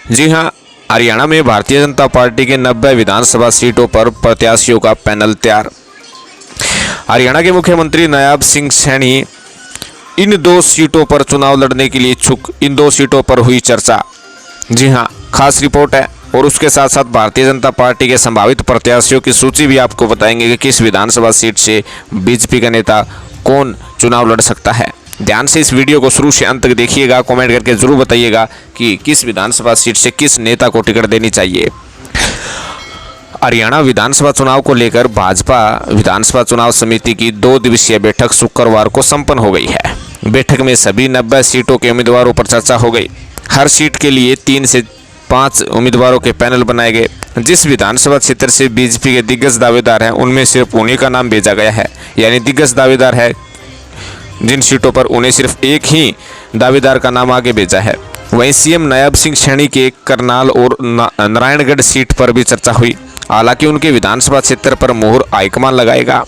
जी हां, हरियाणा में भारतीय जनता पार्टी के 90 विधानसभा सीटों पर प्रत्याशियों का पैनल तैयार। हरियाणा के मुख्यमंत्री नायब सिंह सैनी इन 2 सीटों पर चुनाव लड़ने के लिए इच्छुक। इन 2 सीटों पर हुई चर्चा। जी हां, खास रिपोर्ट है और उसके साथ साथ भारतीय जनता पार्टी के संभावित प्रत्याशियों की सूची भी आपको बताएंगे कि किस विधानसभा सीट से बीजेपी का नेता कौन चुनाव लड़ सकता है। ध्यान से इस वीडियो को शुरू से अंत तक देखिएगा। कमेंट करके जरूर बताइएगा कि किस विधानसभा सीट से किस नेता को टिकट देनी चाहिए। हरियाणा विधानसभा चुनाव को लेकर भाजपा विधानसभा चुनाव समिति की 2 दिवसीय बैठक शुक्रवार को संपन्न हो गई है। बैठक में सभी 90 सीटों के उम्मीदवारों पर चर्चा हो गई। हर सीट के लिए 3 से 5 उम्मीदवारों के पैनल बनाए गए। जिस विधानसभा क्षेत्र से बीजेपी के दिग्गज दावेदार हैं उनमें सिर्फ उन्हीं का नाम भेजा गया है, यानी दिग्गज दावेदार है जिन सीटों पर उन्हें सिर्फ एक ही दावेदार का नाम आगे भेजा है। वहीं सीएम नायब सिंह सैनी के करनाल और नारायणगढ़ सीट पर भी चर्चा हुई। हालांकि उनके विधानसभा क्षेत्र पर मोहर हाईकमान लगाएगा,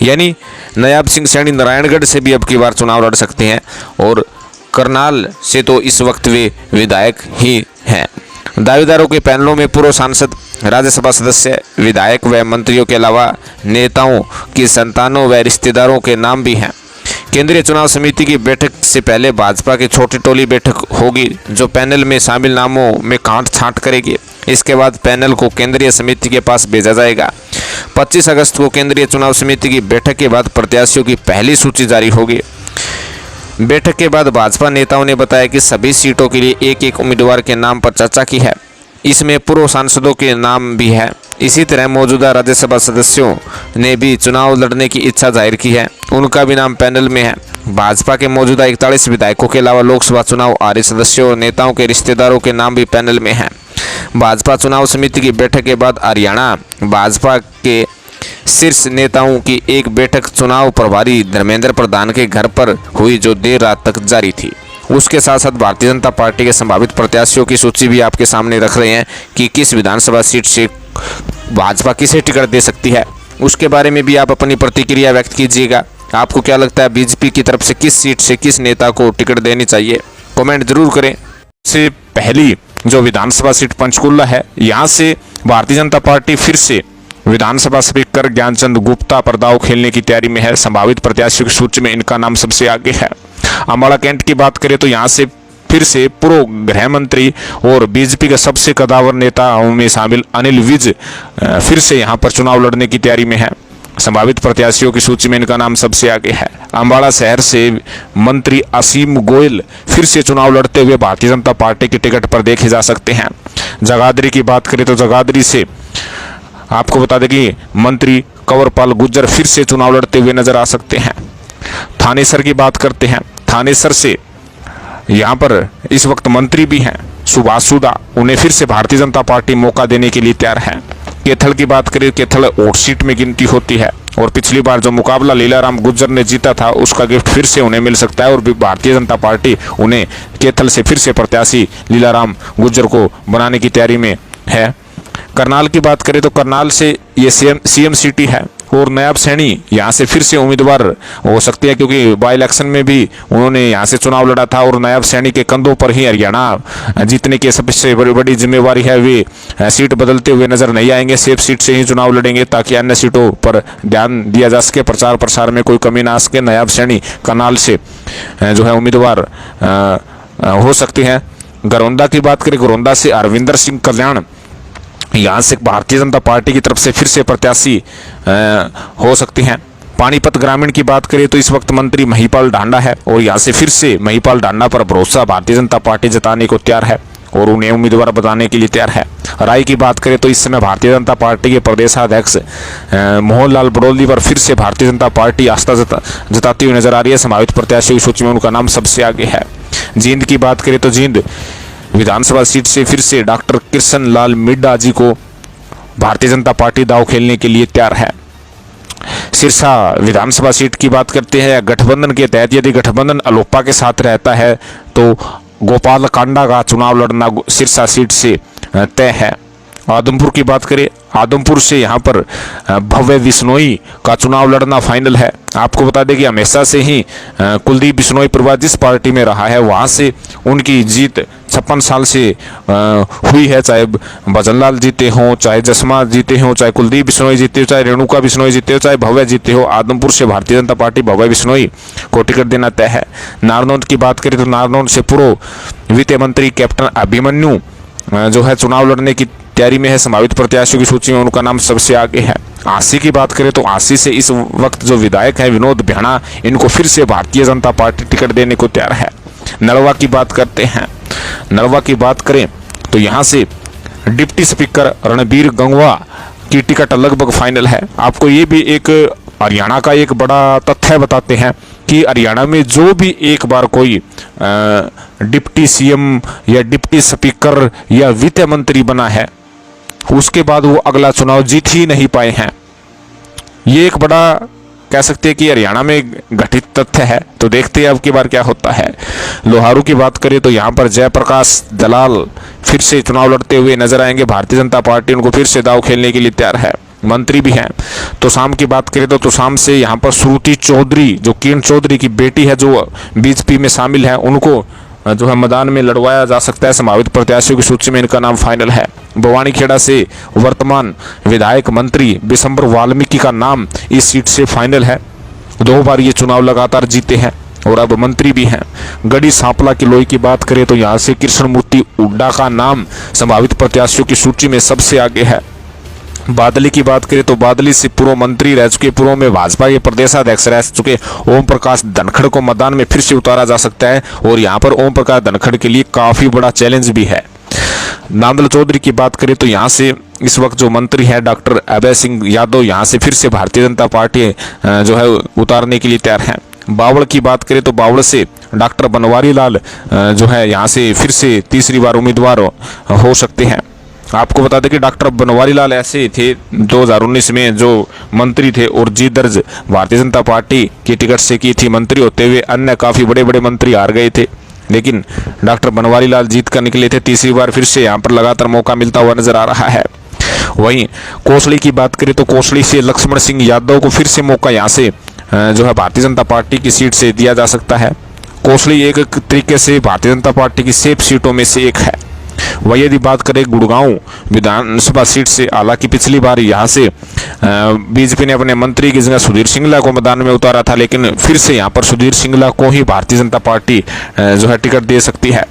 यानी नायब सिंह सैनी नारायणगढ़ से भी अब की बार चुनाव लड़ सकते हैं और करनाल से तो इस वक्त वे विधायक ही हैं। दावेदारों के पैनलों में पूर्व सांसद, राज्यसभा सदस्य, विधायक व मंत्रियों के अलावा नेताओं की संतानों व रिश्तेदारों के नाम भी हैं। केंद्रीय चुनाव समिति की बैठक से पहले भाजपा की छोटी टोली बैठक होगी जो पैनल में शामिल नामों में कांट छांट करेगी। इसके बाद पैनल को केंद्रीय समिति के पास भेजा जाएगा। 25 अगस्त को केंद्रीय चुनाव समिति की बैठक के बाद प्रत्याशियों की पहली सूची जारी होगी। बैठक के बाद भाजपा नेताओं ने बताया कि सभी सीटों के लिए एक एक उम्मीदवार के नाम पर चर्चा की है। इसमें पूर्व सांसदों के नाम भी है। इसी तरह मौजूदा राज्यसभा सदस्यों ने भी चुनाव लड़ने की इच्छा जाहिर की है, उनका भी नाम पैनल में है। भाजपा के मौजूदा 41 विधायकों के अलावा लोकसभा चुनाव हारे सदस्यों और नेताओं के रिश्तेदारों के नाम भी पैनल में हैं। भाजपा चुनाव समिति की बैठक के बाद हरियाणा भाजपा के शीर्ष नेताओं की एक बैठक चुनाव प्रभारी धर्मेंद्र प्रधान के घर पर हुई जो देर रात तक जारी थी। उसके साथ साथ भारतीय जनता पार्टी के संभावित प्रत्याशियों की सूची भी आपके सामने रख रहे हैं कि किस विधानसभा सीट से भाजपा किसे टिकट दे सकती है। उसके बारे में भी आप अपनी प्रतिक्रिया व्यक्त कीजिएगा। आपको क्या लगता है बीजेपी की तरफ से किस सीट से किस नेता को टिकट देनी चाहिए, कमेंट जरूर करें। से पहली जो विधानसभा सीट पंचकुला है, यहाँ से भारतीय जनता पार्टी फिर से विधानसभा स्पीकर ज्ञानचंद गुप्ता पर दांव खेलने की तैयारी में है। संभावित प्रत्याशियों की सूची में इनका नाम सबसे आगे है। अम्बाला कैंट की बात करें तो यहाँ से फिर से पूर्व गृह मंत्री और बीजेपी के सबसे कदावर नेताओं में शामिल अनिल विज फिर से यहाँ पर चुनाव लड़ने की तैयारी में है। संभावित प्रत्याशियों की सूची में इनका नाम सबसे आगे है। अम्बाला शहर से मंत्री असीम गोयल फिर से चुनाव लड़ते हुए भारतीय जनता पार्टी की टिकट पर देखे जा सकते हैं। जगाधरी की बात करें तो जगाधरी से आपको बता दें कि मंत्री कंवरपाल गुर्जर फिर से चुनाव लड़ते हुए नजर आ सकते हैं। थानेसर की बात करते हैं। थानेसर से यहाँ पर इस वक्त मंत्री भी हैं सुभाष सुदा, उन्हें फिर से भारतीय जनता पार्टी मौका देने के लिए तैयार है। कैथल की बात करें, कैथल वोट सीट में गिनती होती है और पिछली बार जो मुकाबला लीलाराम गुर्जर ने जीता था उसका गिफ्ट फिर से उन्हें मिल सकता है और भारतीय जनता पार्टी उन्हें कैथल से फिर से प्रत्याशी लीलाराम गुर्जर को बनाने की तैयारी में है। करनाल की बात करें तो करनाल से ये सीएम सिटी है और नायब सैनी यहाँ से फिर से उम्मीदवार हो सकते हैं क्योंकि बाई इलेक्शन में भी उन्होंने यहाँ से चुनाव लड़ा था और नायब सैनी के कंधों पर ही हरियाणा जीतने की सबसे बड़ी जिम्मेवारी है। वे सीट बदलते हुए नजर नहीं आएंगे, सेफ सीट से ही चुनाव लड़ेंगे ताकि अन्य सीटों पर ध्यान दिया जा सके, प्रचार प्रसार में कोई कमी ना आ सके। नायब सैनी करनाल से जो है उम्मीदवार हो सकते हैं। घरौंदा की बात करें, घरौंदा से अरविंदर सिंह कल्याण यहाँ से भारतीय जनता पार्टी की तरफ से फिर से प्रत्याशी हो सकते हैं। पानीपत ग्रामीण की बात करें तो इस वक्त मंत्री महिपाल ढांडा है और यहाँ से फिर से महिपाल ढांडा पर भरोसा भारतीय जनता पार्टी जताने को तैयार है और उन्हें उम्मीदवार बताने के लिए तैयार है। राय की बात करें तो इस समय भारतीय जनता पार्टी के प्रदेशाध्यक्ष मोहनलाल बड़ौली पर फिर से भारतीय जनता पार्टी आस्था जताती हुई नजर आ रही है। संभावित प्रत्याशियों की सूची में उनका नाम सबसे आगे है। जींद की बात करें तो जींद विधानसभा सीट से फिर से डॉक्टर कृष्ण लाल मिड्डा जी को भारतीय जनता पार्टी दांव खेलने के लिए तैयार है। सिरसा विधानसभा सीट की बात करते हैं। गठबंधन के तहत यदि गठबंधन अलोपा के साथ रहता है तो गोपाल कांडा का चुनाव लड़ना सिरसा सीट से तय है। आदमपुर की बात करें, आदमपुर से यहाँ पर भव्य बिश्नोई का चुनाव लड़ना फाइनल है। आपको बता दें कि हमेशा से ही कुलदीप बिश्नोई परिवार जिस पार्टी में रहा है वहाँ से उनकी जीत 56 साल से हुई है, चाहे भजनलाल जीते हों, चाहे जसमा जीते हों, चाहे कुलदीप बिश्नोई जीते हो, चाहे रेणुका बिश्नोई जीते हो, चाहे भव्य जीते हो। आदमपुर से भारतीय जनता पार्टी भव्य बिश्नोई को टिकट देना तय है। नारनौंद की बात करें तो नारनौंद से पूर्व वित्त मंत्री कैप्टन अभिमन्यु जो है चुनाव लड़ने की तैयारी में है। संभावित प्रत्याशियों की सूची में उनका नाम सबसे आगे है। आसी की बात करें तो आसी से इस वक्त जो विधायक है विनोद बिहाना, इनको फिर से भारतीय जनता पार्टी टिकट देने को तैयार है। नलवा की बात करते हैं। नलवा की बात करें तो यहाँ से डिप्टी स्पीकर रणबीर गंगवा की टिकट लगभग फाइनल है। आपको ये भी एक हरियाणा का एक बड़ा तथ्य बताते हैं कि हरियाणा में जो भी एक बार कोई डिप्टी सीएम या डिप्टी स्पीकर या वित्त मंत्री बना है, उसके बाद वो अगला चुनाव जीत ही नहीं पाए हैं। ये एक बड़ा कह सकते हैं कि हरियाणा में घटित तथ्य है। तो देखते हैं अब की बार क्या होता है। लोहारू की बात करें तो यहाँ पर जयप्रकाश दलाल फिर से चुनाव लड़ते हुए नजर आएंगे। भारतीय जनता पार्टी उनको फिर से दाव खेलने के लिए तैयार है। मंत्री भी हैं। तो शाम की बात करें तो शाम से यहाँ पर श्रुति चौधरी, जो किरण चौधरी की बेटी है, जो बीजेपी में शामिल है, उनको जो है मैदान में लड़वाया जा सकता है। संभावित प्रत्याशियों की सूची में इनका नाम फाइनल है। बवानीखेड़ा से वर्तमान विधायक मंत्री बिशंबर वाल्मीकि का नाम इस सीट से फाइनल है। 2 बार ये चुनाव लगातार जीते हैं और अब मंत्री भी हैं। गढ़ी सांपला की लोई की बात करें तो यहाँ से कृष्णमूर्ति हुड्डा का नाम संभावित प्रत्याशियों की सूची में सबसे आगे है। बादली की बात करें तो बादली से पूर्व मंत्री रह चुके, पूर्व में भाजपा के प्रदेशाध्यक्ष रह चुके ओम प्रकाश धनखड़ को मैदान में फिर से उतारा जा सकता है और यहाँ पर ओम प्रकाश धनखड़ के लिए काफी बड़ा चैलेंज भी है। नांदल चौधरी की बात करें तो यहाँ से इस वक्त जो मंत्री है डॉक्टर अभय सिंह यादव, यहाँ से फिर से भारतीय जनता पार्टी जो है उतारने के लिए तैयार है। बावड़ की बात करें तो बावड़ से डॉक्टर बनवारी लाल जो है यहाँ से फिर से तीसरी बार उम्मीदवार हो सकते हैं। आपको बता दें कि डॉक्टर बनवारी लाल ऐसे थे 2019 में जो मंत्री थे और जीत दर्ज भारतीय जनता पार्टी की टिकट से की थी। मंत्री होते हुए अन्य काफी बड़े बड़े मंत्री हार गए थे, लेकिन डॉक्टर बनवारी लाल जीत कर निकले थे। तीसरी बार फिर से यहाँ पर लगातार मौका मिलता हुआ नजर आ रहा है। वहीं कोसली की बात करें तो कोसली से लक्ष्मण सिंह यादव को फिर से मौका यहाँ से जो है भारतीय जनता पार्टी की सीट से दिया जा सकता है। कोसली एक तरीके से भारतीय जनता पार्टी की सेफ सीटों में से एक है। वही यदि बात करें गुड़गांव विधानसभा सीट से, हालांकि पिछली बार यहाँ से बीजेपी ने अपने मंत्री की जगह सुधीर सिंगला को मैदान में उतारा था, लेकिन फिर से यहाँ पर सुधीर सिंगला को ही भारतीय जनता पार्टी जो है टिकट दे सकती है।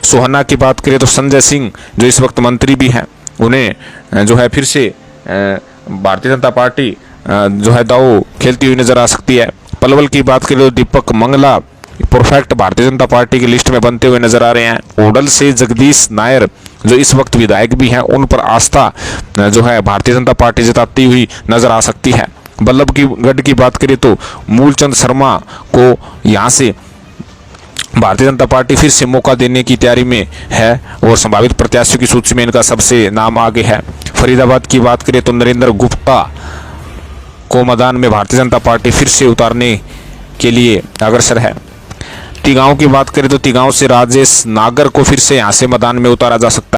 सोहना की बात करें तो संजय सिंह जो इस वक्त मंत्री भी हैं, उन्हें जो है फिर से भारतीय जनता पार्टी जो है दाव खेलती हुई नजर आ सकती है। पलवल की बात करें तो दीपक मंगला परफेक्ट भारतीय जनता पार्टी की लिस्ट में बनते हुए नजर आ रहे हैं। ओडल से जगदीश नायर जो इस वक्त विधायक भी हैं, उन पर आस्था जो है भारतीय जनता पार्टी जताती हुई नजर आ सकती है। बल्लभगढ़ की बात करें तो मूलचंद शर्मा को यहाँ से भारतीय जनता पार्टी फिर से मौका देने की तैयारी में है और संभावित प्रत्याशियों की सूची में इनका सबसे नाम आगे है। फरीदाबाद की बात करें तो नरेंद्र गुप्ता को मैदान में भारतीय जनता पार्टी फिर से उतारने के लिए अग्रसर है। तिगांव की बात करें तो तिगांव से राजेश नागर को फिर से यहाँ से मैदान में उतारा जा सकता है।